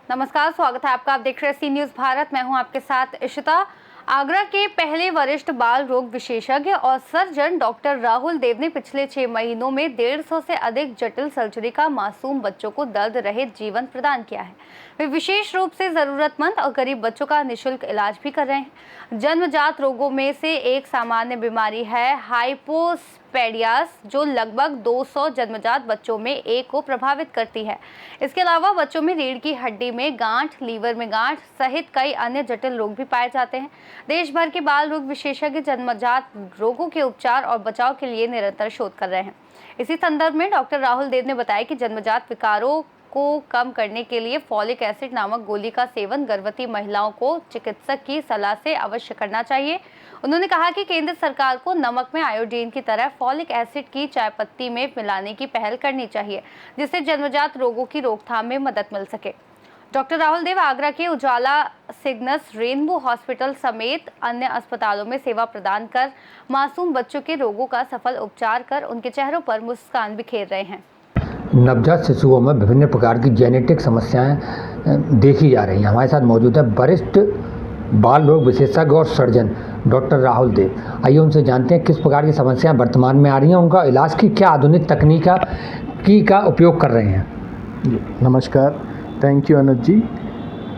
नमस्कार, स्वागत है आपका। आप देख रहे हैं सी न्यूज़ भारत। मैं हूं आपके साथ इशिता। आगरा के पहले वरिष्ठ बाल रोग विशेषज्ञ और सर्जन डॉक्टर राहुल देव ने पिछले 6 महीनों में 150 से अधिक जटिल सर्जरी का मासूम बच्चों को दर्द रहित जीवन प्रदान किया है। वे विशेष रूप से जरूरतमंद और गरीब बच्चों का निःशुल्क इलाज भी कर रहे हैं। जन्मजात रोगों में से एक सामान्य बीमारी है हाइपोस्पैडियास, जो लगभग 200 जन्मजात बच्चों में एक को प्रभावित करती है। इसके अलावा बच्चों में रीढ़ की हड्डी में गांठ, लीवर में गांठ सहित कई अन्य जटिल रोग भी पाए जाते हैं। देश भर के बाल रोग विशेषज्ञ जन्मजात रोगों के उपचार और बचाव के लिए निरंतर शोध कर रहे हैं। इसी संदर्भ में डॉक्टर राहुल देव ने बताया कि जन्मजात विकारों को कम करने के लिए फॉलिक एसिड नामक गोली का सेवन गर्भवती महिलाओं को चिकित्सक की सलाह से अवश्य करना चाहिए। उन्होंने कहा कि केंद्र सरकार को नमक में आयोडीन की तरह फॉलिक एसिड की चाय पत्ती में मिलाने की पहल करनी चाहिए, जिससे जन्मजात रोगों की रोकथाम में मदद मिल सके। डॉक्टर राहुल देव आगरा के उजाला सिग्नस रेनबो हॉस्पिटल समेत अन्य अस्पतालों में सेवा प्रदान कर मासूम बच्चों के रोगों का सफल उपचार कर उनके चेहरों पर मुस्कान बिखेर रहे हैं। नवजात शिशुओं में विभिन्न प्रकार की जेनेटिक समस्याएं देखी जा रही हैं। हमारे साथ मौजूद है वरिष्ठ बाल रोग विशेषज्ञ और सर्जन डॉक्टर राहुल देव। आइए उनसे जानते हैं किस प्रकार की समस्याएं वर्तमान में आ रही हैं, उनका इलाज की क्या आधुनिक तकनीक का उपयोग कर रहे हैं। जी नमस्कार, थैंक यू अनुज जी।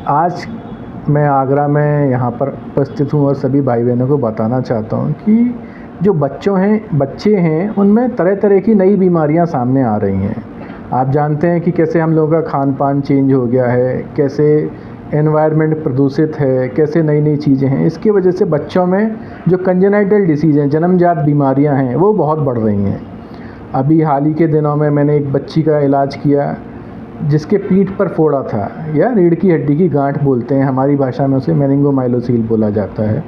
आज मैं आगरा में यहाँ पर उपस्थित हूँ और सभी भाई बहनों को बताना चाहता हूँ कि जो बच्चे हैं उनमें तरह तरह की नई बीमारियाँ सामने आ रही हैं। आप जानते हैं कि कैसे हम लोगों का खान पान चेंज हो गया है, कैसे एनवायरनमेंट प्रदूषित है, कैसे नई नई चीज़ें हैं। इसकी वजह से बच्चों में जो कंजेनाइटल डिसीज़ हैं, जन्मजात बीमारियां हैं, वो बहुत बढ़ रही हैं। अभी हाल ही के दिनों में मैंने एक बच्ची का इलाज किया जिसके पीठ पर फोड़ा था, या रीढ़ की हड्डी की गांठ बोलते हैं, हमारी भाषा में उसे मेनिंगोमाइलोसील बोला जाता है,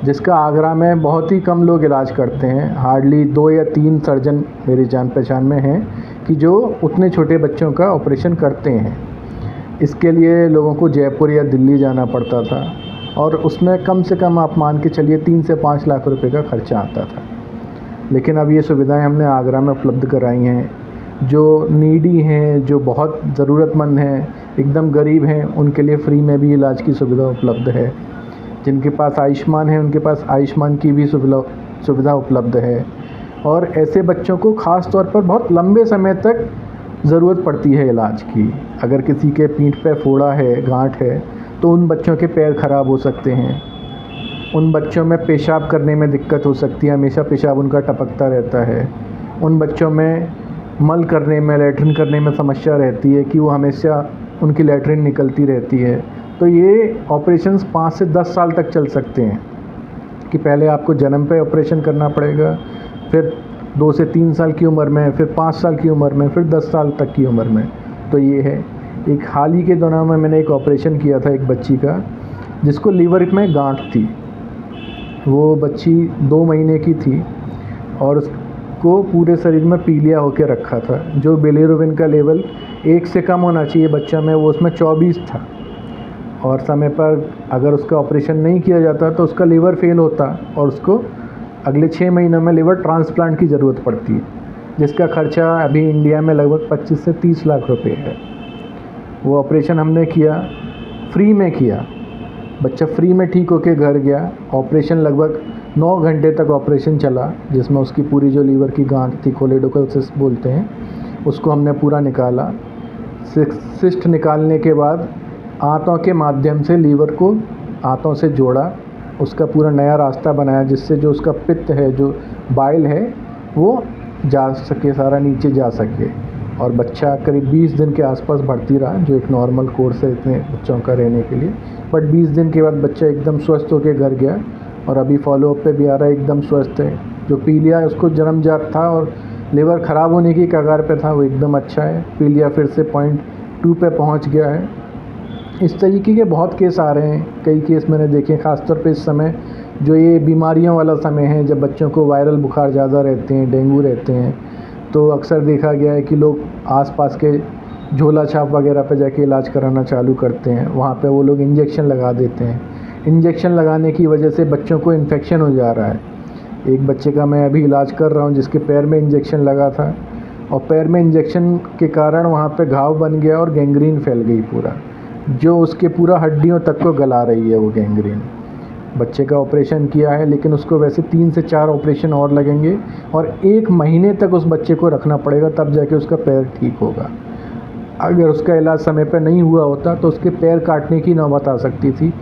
जिसका आगरा में बहुत ही कम लोग इलाज करते हैं। हार्डली 2 या 3 सर्जन मेरी जान पहचान में हैं कि जो उतने छोटे बच्चों का ऑपरेशन करते हैं। इसके लिए लोगों को जयपुर या दिल्ली जाना पड़ता था और उसमें कम से कम आप मान के चलिए 3 से 5 लाख रुपए का खर्चा आता था। लेकिन अब ये सुविधाएं हमने आगरा में उपलब्ध कराई हैं। जो नीडी हैं, जो बहुत ज़रूरतमंद हैं, एकदम गरीब हैं, उनके लिए फ्री में भी इलाज की सुविधा उपलब्ध है। जिनके पास आयुष्मान है उनके पास आयुष्मान की भी सुविधा उपलब्ध है। और ऐसे बच्चों को ख़ास तौर पर बहुत लंबे समय तक ज़रूरत पड़ती है इलाज की। अगर किसी के पीठ पे फोड़ा है, गांठ है, तो उन बच्चों के पैर ख़राब हो सकते हैं, उन बच्चों में पेशाब करने में दिक्कत हो सकती है, हमेशा पेशाब उनका टपकता रहता है। उन बच्चों में मल करने में, लैट्रिन करने में समस्या रहती है कि वो हमेशा उनकी लैट्रिन निकलती रहती है। तो ये ऑपरेशंस 5 से 10 साल तक चल सकते हैं कि पहले आपको जन्म पे ऑपरेशन करना पड़ेगा, फिर 2 से 3 साल की उम्र में, फिर 5 साल की उम्र में, फिर 10 साल तक की उम्र में। तो ये है। एक हाल ही के दिनों में मैंने एक ऑपरेशन किया था एक बच्ची का जिसको लीवर में गांठ थी। वो बच्ची 2 महीने की थी और उसको पूरे शरीर में पीलिया होकर रखा था। जो बिलिरुबिन का लेवल 1 से कम होना चाहिए बच्चा में, वो उसमें 24 था। और समय पर अगर उसका ऑपरेशन नहीं किया जाता तो उसका लीवर फेल होता और उसको अगले 6 महीनों में लीवर ट्रांसप्लांट की ज़रूरत पड़ती है, जिसका खर्चा अभी इंडिया में लगभग 25 से 30 लाख रुपए है। वो ऑपरेशन हमने किया, फ्री में किया। बच्चा फ्री में ठीक होके घर गया। ऑपरेशन लगभग 9 घंटे तक ऑपरेशन चला, जिसमें उसकी पूरी जो लीवर की गांठ थी, कोलेडोकल सिस्ट बोलते हैं, उसको हमने पूरा निकाला। सिस्ट निकालने के बाद आंतों के माध्यम से लीवर को आंतों से जोड़ा, उसका पूरा नया रास्ता बनाया, जिससे जो उसका पित्त है, जो बाइल है, वो जा सके, सारा नीचे जा सके। और बच्चा करीब 20 दिन के आसपास भर्ती रहा, जो एक नॉर्मल कोर्स है इतने बच्चों का रहने के लिए। बट 20 दिन के बाद बच्चा एकदम स्वस्थ होकर घर गया और अभी फॉलोअप पे भी आ रहा है, एकदम स्वस्थ है। जो पीलिया है उसको जन्मजात था और लीवर ख़राब होने की कगार पे था, वो एकदम अच्छा है। पीलिया फिर से 0.2 पे पहुंच गया है। इस तरीके के बहुत केस आ रहे हैं। कई केस मैंने देखे, ख़ासतौर पे इस समय जो ये बीमारियों वाला समय है, जब बच्चों को वायरल बुखार ज़्यादा रहते हैं, डेंगू रहते हैं, तो अक्सर देखा गया है कि लोग आसपास के झोला छाप वगैरह पे जाके इलाज कराना चालू करते हैं। वहाँ पे वो लोग इंजेक्शन लगा देते हैं। इंजेक्शन लगाने की वजह से बच्चों को इन्फेक्शन हो जा रहा है। एक बच्चे का मैं अभी इलाज कर रहा हूँ जिसके पैर में इंजेक्शन लगा था और पैर में इंजेक्शन के कारण वहाँ पे घाव बन गया और गैंग्रीन फैल गई पूरा, जो उसके पूरा हड्डियों तक को गला रही है वो गैंग्रीन। बच्चे का ऑपरेशन किया है लेकिन उसको वैसे 3 से 4 ऑपरेशन और लगेंगे और 1 महीने तक उस बच्चे को रखना पड़ेगा, तब जाके उसका पैर ठीक होगा। अगर उसका इलाज समय पर नहीं हुआ होता तो उसके पैर काटने की नौबत आ सकती थी।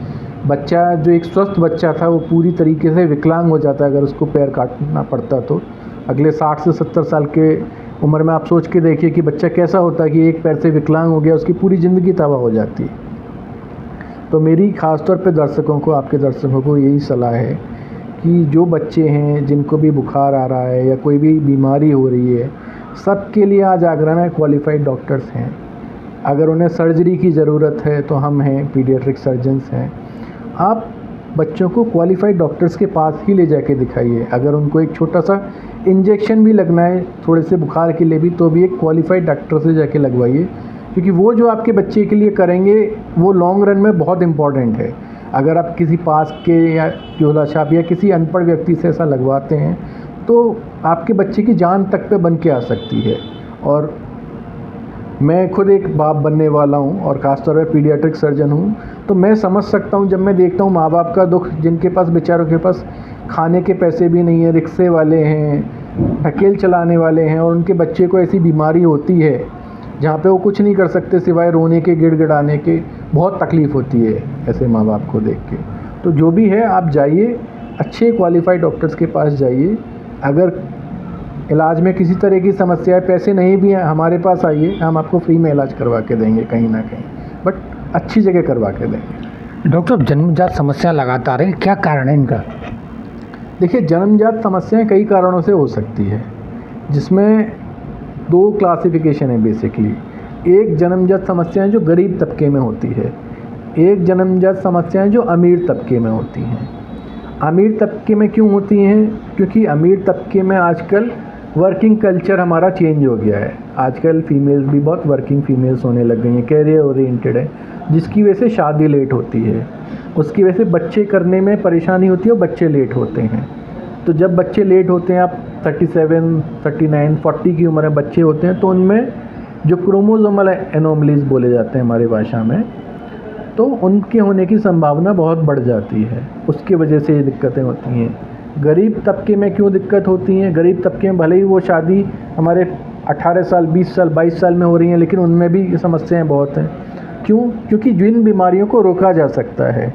बच्चा जो एक स्वस्थ बच्चा था वो पूरी तरीके से विकलांग हो जाता अगर उसको पैर काटना पड़ता तो। अगले 60 से 70 साल के उम्र में आप सोच के देखिए कि बच्चा कैसा होता कि एक पैर से विकलांग हो गया, उसकी पूरी ज़िंदगी तबाह हो जाती। तो मेरी ख़ास तौर पे दर्शकों को, आपके दर्शकों को यही सलाह है कि जो बच्चे हैं जिनको भी बुखार आ रहा है या कोई भी बीमारी हो रही है, सबके लिए आज आगरा में क्वालिफाइड डॉक्टर्स हैं। अगर उन्हें सर्जरी की ज़रूरत है तो हम हैं, पीडियाट्रिक सर्जन्स हैं। आप बच्चों को क्वालिफाइड डॉक्टर्स के पास ही ले जाके दिखाइए। अगर उनको एक छोटा सा इंजेक्शन भी लगना है थोड़े से बुखार के लिए भी, तो भी एक क्वालिफाइड डॉक्टर से जाके लगवाइए, क्योंकि वो जो आपके बच्चे के लिए करेंगे वो लॉन्ग रन में बहुत इम्पॉर्टेंट है। अगर आप किसी पास के या झोला छाप या किसी अनपढ़ व्यक्ति से ऐसा लगवाते हैं तो आपके बच्चे की जान तक पे बन के आ सकती है। और मैं खुद एक बाप बनने वाला हूँ और ख़ासतौर पर पीडियाट्रिक सर्जन हूँ, तो मैं समझ सकता हूँ जब मैं देखता हूँ माँ बाप का दुख, जिनके पास बेचारों के पास खाने के पैसे भी नहीं है, रिक्शे वाले हैं, ढकेल चलाने वाले हैं, और उनके बच्चे को ऐसी बीमारी होती है जहाँ पे वो कुछ नहीं कर सकते सिवाय रोने के, गिड़गिड़ाने के। बहुत तकलीफ़ होती है ऐसे माँ बाप को देख के। तो जो भी है आप जाइए, अच्छे क्वालिफाइड डॉक्टर्स के पास जाइए। अगर इलाज में किसी तरह की समस्या है, पैसे नहीं भी हैं, हमारे पास आइए, हम आपको फ्री में इलाज करवा के देंगे कहीं ना कहीं, बट अच्छी जगह करवा के देंगे। डॉक्टर, जन्मजात समस्या लगातार है, क्या कारण है इनका? देखिए, जन्मजात समस्याएं कई कारणों से हो सकती है, जिसमें 2 क्लासिफिकेशन है बेसिकली। एक जन्मजात समस्याएं जो गरीब तबके में होती है, एक जन्मजात समस्याएं जो अमीर तबके में होती हैं। अमीर तबके में क्यों होती हैं? क्योंकि अमीर तबके में आजकल वर्किंग कल्चर हमारा चेंज हो गया है। आजकल फीमेल्स भी बहुत वर्किंग फीमेल्स होने लग गई हैं, कैरियर ओरिएंटेड है, जिसकी वजह से शादी लेट होती है, उसकी वजह से बच्चे करने में परेशानी होती है और बच्चे लेट होते हैं। तो जब बच्चे लेट होते हैं, आप 37, 39, 40 की उम्र में बच्चे होते हैं, तो उनमें जो क्रोमोसोमल एनोमलीज बोले जाते हैं हमारी भाषा में, तो उनके होने की संभावना बहुत बढ़ जाती है। उसकी वजह से ये दिक्कतें होती हैं। गरीब तबके में क्यों दिक्कत होती हैं? गरीब तबके में भले ही वो शादी हमारे 18 साल, 20 साल, 22 साल में हो रही हैं, लेकिन उनमें भी समस्याएं बहुत हैं। क्यों? क्योंकि जिन बीमारियों को रोका जा सकता है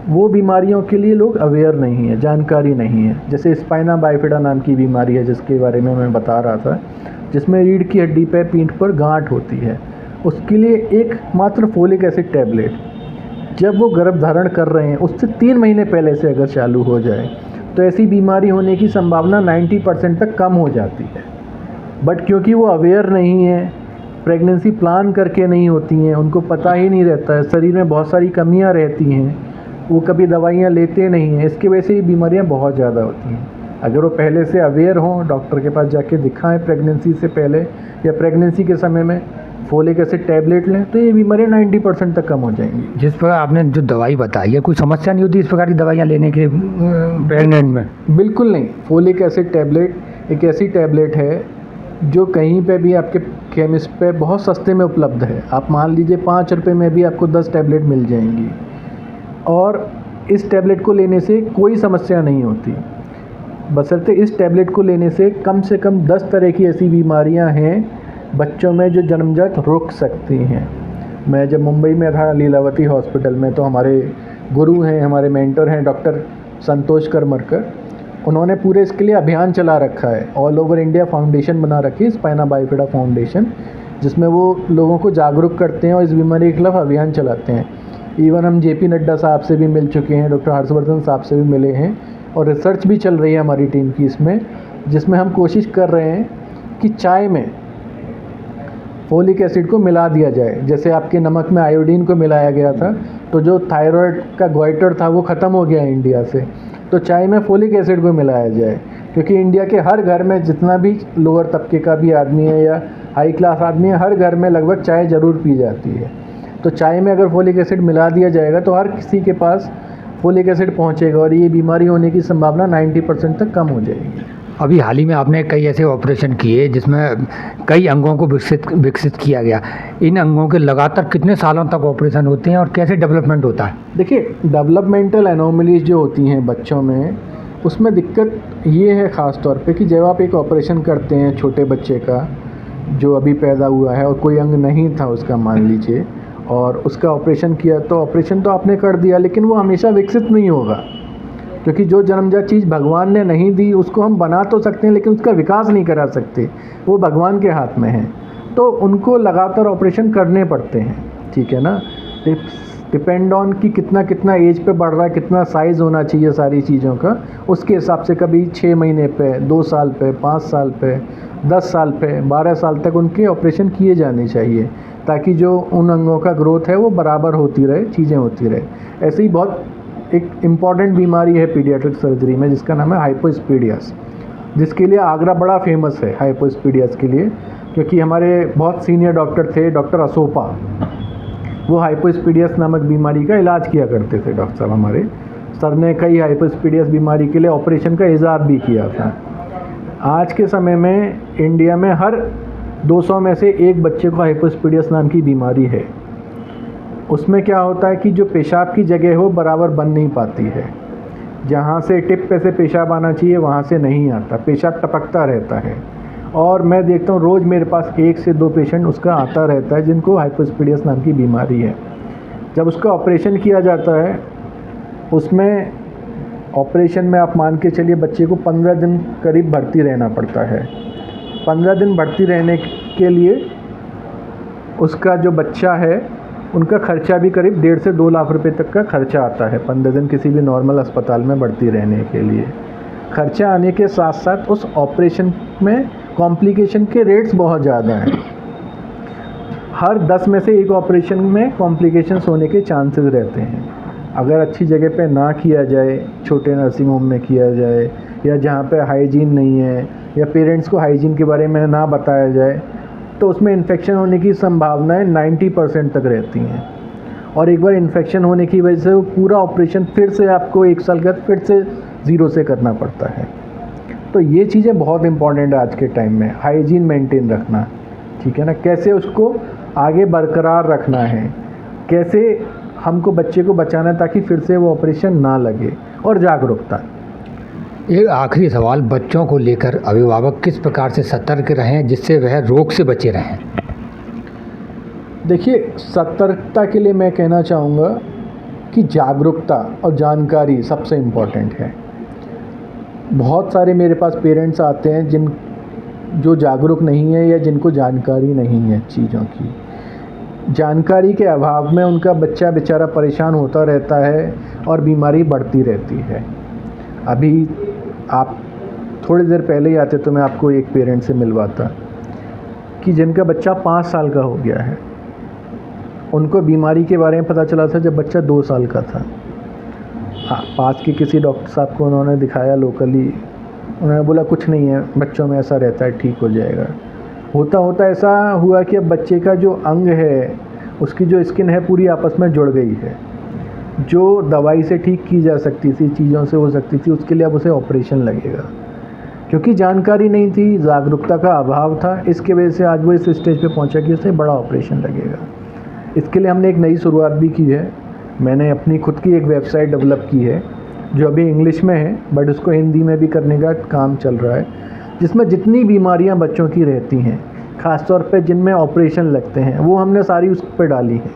वो बीमारियों के लिए लोग अवेयर नहीं है, जानकारी नहीं है। जैसे स्पाइना बाइफिडा नाम की बीमारी है, जिसके बारे में मैं बता रहा था, जिसमें रीढ़ की हड्डी पे पीठ पर गांठ होती है। उसके लिए एकमात्र फोलिक एसिड टैबलेट जब वो गर्भ धारण कर रहे हैं उससे 3 महीने पहले से अगर चालू हो जाए तो ऐसी बीमारी होने की संभावना 90% तक कम हो जाती है। बट क्योंकि वो अवेयर नहीं है, प्रेगनेंसी प्लान करके नहीं होती हैं, उनको पता ही नहीं रहता है, शरीर में बहुत सारी कमियां रहती हैं, वो कभी दवाइयाँ लेते नहीं हैं, इसकी वजह से ये बीमारियाँ बहुत ज़्यादा होती हैं। अगर वो पहले से अवेयर हों, डॉक्टर के पास जाके दिखाएं प्रेगनेंसी से पहले या प्रेगनेंसी के समय में, फोलिक एसिड टैबलेट लें, तो ये बीमारियाँ 90% तक कम हो जाएंगी। जिस प्रकार आपने जो दवाई बताई है, कोई समस्या नहीं होती इस प्रकार की दवाइयाँ लेने के प्रेग्नेंट में? बिल्कुल नहीं। फोलिक एसिड टैबलेट एक ऐसी टैबलेट है जो कहीं पे भी आपके केमिस्ट पे बहुत सस्ते में उपलब्ध है। आप मान लीजिए 5 रुपये में भी आपको 10 टैबलेट मिल जाएंगी, और इस टैबलेट को लेने से कोई समस्या नहीं होती। बशर्ते इस टैबलेट को लेने से कम 10 तरह की ऐसी बीमारियां हैं बच्चों में जो जन्मजात रुक सकती हैं। मैं जब मुंबई में था लीलावती हॉस्पिटल में, तो हमारे गुरु हैं, हमारे मेंटर हैं डॉक्टर संतोष करमरकर, उन्होंने पूरे इसके लिए अभियान चला रखा है। ऑल ओवर इंडिया फाउंडेशन बना रखी है, स्पाइना बाइफिडा फाउंडेशन, जिसमें वो लोगों को जागरूक करते हैं और इस बीमारी के खिलाफ अभियान चलाते हैं। इवन हम JP नड्डा साहब से भी मिल चुके हैं, डॉक्टर हर्षवर्धन साहब से भी मिले हैं, और रिसर्च भी चल रही है हमारी टीम की इसमें, जिसमें हम कोशिश कर रहे हैं कि चाय में फोलिक एसिड को मिला दिया जाए। जैसे आपके नमक में आयोडीन को मिलाया गया था, तो जो थायराइड का ग्वाइटर था वो ख़त्म हो गया इंडिया से, तो चाय में फोलिक एसिड को मिलाया जाए। क्योंकि इंडिया के हर घर में, जितना भी लोअर तबके का भी आदमी है या हाई क्लास आदमी है, हर घर में लगभग चाय ज़रूर पी जाती है। तो चाय में अगर फोलिक एसिड मिला दिया जाएगा तो हर किसी के पास फोलिक एसिड पहुंचेगा और ये बीमारी होने की संभावना 90% तक कम हो जाएगी। अभी हाल ही में आपने कई ऐसे ऑपरेशन किए जिसमें कई अंगों को विकसित किया गया। इन अंगों के लगातार कितने सालों तक ऑपरेशन होते हैं और कैसे डेवलपमेंट होता है? देखिए, डेवलपमेंटल एनोमलीज जो होती हैं बच्चों में, उसमें दिक्कत ये है ख़ास तौर पे कि जब आप एक ऑपरेशन करते हैं छोटे बच्चे का जो अभी पैदा हुआ है और कोई अंग नहीं था उसका मान लीजिए, और उसका ऑपरेशन किया, तो ऑपरेशन तो आपने कर दिया लेकिन वो हमेशा विकसित नहीं होगा, क्योंकि जो जन्मजात चीज़ भगवान ने नहीं दी उसको हम बना तो सकते हैं लेकिन उसका विकास नहीं करा सकते, वो भगवान के हाथ में है। तो उनको लगातार ऑपरेशन करने पड़ते हैं, ठीक है ना। डिपेंड ऑन कि कितना एज पे बढ़ रहा है, कितना साइज़ होना चाहिए सारी चीज़ों का, उसके हिसाब से कभी 6 महीने पे, 2 साल पे, 5 साल पे, 10 साल पे, 12 साल तक उनके ऑपरेशन किए जाने चाहिए, ताकि जो उन अंगों का ग्रोथ है वो बराबर होती रहे, चीज़ें होती रहे। ऐसे ही बहुत एक इम्पॉर्टेंट बीमारी है पीडियाट्रिक सर्जरी में जिसका नाम है हाइपोस्पीडियास, जिसके लिए आगरा बड़ा फेमस है हाइपोस्पीडियास के लिए, क्योंकि हमारे बहुत सीनियर डॉक्टर थे, डॉक्टर असोपा, वो हाइपोस्पीडियास नामक बीमारी का इलाज किया करते थे। डॉक्टर साहब हमारे सर ने कई हाइपोस्पीडियास बीमारी के लिए ऑपरेशन का इजाज़ भी किया था। आज के समय में इंडिया में हर 200 में से एक बच्चे को हाइपोस्पीडियास नाम की बीमारी है। उसमें क्या होता है कि जो पेशाब की जगह हो बराबर बन नहीं पाती है, जहाँ से टिप पे से पेशाब आना चाहिए वहाँ से नहीं आता, पेशाब टपकता रहता है। और मैं देखता हूँ रोज़ मेरे पास 1 से 2 पेशेंट उसका आता रहता है जिनको हाइपोस्पीडियास नाम की बीमारी है। जब उसका ऑपरेशन किया जाता है, उसमें ऑपरेशन में आप मान के चलिए बच्चे को 15 दिन करीब भर्ती रहना पड़ता है। 15 दिन भर्ती रहने के लिए उसका जो बच्चा है उनका खर्चा भी करीब 1.5 से 2 लाख रुपए तक का खर्चा आता है 15 दिन किसी भी नॉर्मल अस्पताल में भर्ती रहने के लिए। खर्चा आने के साथ साथ उस ऑपरेशन में कॉम्प्लिकेशन के रेट्स बहुत ज़्यादा हैं। हर 10 में से एक ऑपरेशन में कॉम्प्लिकेशंस होने के चांसेस रहते हैं। अगर अच्छी जगह पे ना किया जाए, छोटे नर्सिंग होम में किया जाए, या जहाँ पे हाइजीन नहीं है, या पेरेंट्स को हाइजीन के बारे में ना बताया जाए, तो उसमें इन्फेक्शन होने की संभावनाएं 90% तक रहती हैं। और एक बार इन्फेक्शन होने की वजह से वो पूरा ऑपरेशन फिर से आपको 1 साल के बाद फिर से 0 से करना पड़ता है। तो ये चीज़ें बहुत इंपॉर्टेंट है आज के टाइम में, हाइजीन मेंटेन रखना, ठीक है ना, कैसे उसको आगे बरकरार रखना है, कैसे हमको बच्चे को बचाना है ताकि फिर से वो ऑपरेशन ना लगे, और जागरूकता। एक आखिरी सवाल, बच्चों को लेकर अभिभावक किस प्रकार से सतर्क रहें जिससे वह रोग से बचे रहें? देखिए, सतर्कता के लिए मैं कहना चाहूँगा कि जागरूकता और जानकारी सबसे इम्पॉर्टेंट है। बहुत सारे मेरे पास पेरेंट्स आते हैं जो जागरूक नहीं है या जिनको जानकारी नहीं है चीज़ों की। जानकारी के अभाव में उनका बच्चा बेचारा परेशान होता रहता है और बीमारी बढ़ती रहती है। अभी आप थोड़ी देर पहले ही आते तो मैं आपको एक पेरेंट से मिलवाता कि जिनका बच्चा 5 साल का हो गया है। उनको बीमारी के बारे में पता चला था जब बच्चा 2 साल का था। हाँ, पास के किसी डॉक्टर साहब को उन्होंने दिखाया लोकली, उन्होंने बोला कुछ नहीं है, बच्चों में ऐसा रहता है, ठीक हो जाएगा। होता होता ऐसा हुआ कि अब बच्चे का जो अंग है, उसकी जो स्किन है पूरी आपस में जुड़ गई है। जो दवाई से ठीक की जा सकती थी, चीज़ों से हो सकती थी, उसके लिए अब उसे ऑपरेशन लगेगा। क्योंकि जानकारी नहीं थी, जागरूकता का अभाव था, इसके वजह से आज वो इस स्टेज पे पहुंचा कि उसे बड़ा ऑपरेशन लगेगा। इसके लिए हमने एक नई शुरुआत भी की है। मैंने अपनी खुद की एक वेबसाइट डेवलप की है जो अभी इंग्लिश में है, बट उसको हिंदी में भी करने का काम चल रहा है, जिसमें जितनी बीमारियां बच्चों की रहती हैं, ख़ासतौर पे जिनमें ऑपरेशन लगते हैं, वो हमने सारी उस पर डाली है।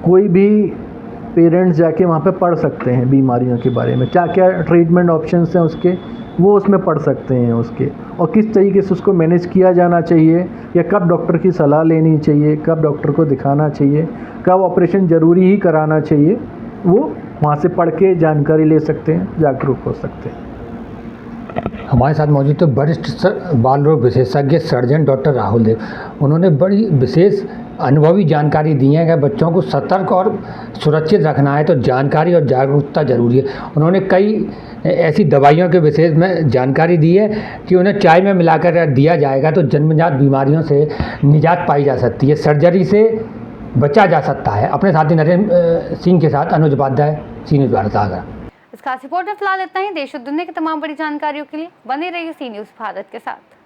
कोई भी पेरेंट्स जाके वहाँ पे पढ़ सकते हैं बीमारियों के बारे में, क्या क्या ट्रीटमेंट ऑप्शंस हैं उसके, वो उसमें पढ़ सकते हैं उसके, और किस तरीके से उसको मैनेज किया जाना चाहिए, या कब डॉक्टर की सलाह लेनी चाहिए, कब डॉक्टर को दिखाना चाहिए, कब ऑपरेशन ज़रूरी ही कराना चाहिए, वो वहाँ से पढ़ के जानकारी ले सकते हैं, जागरूक हो सकते हैं। हमारे साथ मौजूद तो वरिष्ठ बाल रोग विशेषज्ञ सर्जन डॉक्टर राहुल देव। उन्होंने बड़ी विशेष अनुभवी जानकारी दी है कि बच्चों को सतर्क और सुरक्षित रखना है तो जानकारी और जागरूकता जरूरी है। उन्होंने कई ऐसी दवाइयों के विशेष में जानकारी दी है कि उन्हें चाय में मिलाकर दिया जाएगा तो जन्मजात बीमारियों से निजात पाई जा सकती है। सर्जरी से बचा जा सकता है। अपने साथी नरेंद्र सिंह के साथ अनुज उपाध्याय, सी न्यूज़ भारत आगरा। इस खास रिपोर्ट में फिलहाल इतना ही। देश और दुनिया की तमाम बड़ी जानकारियों के लिए बने रहिए सी न्यूज़ भारत के साथ।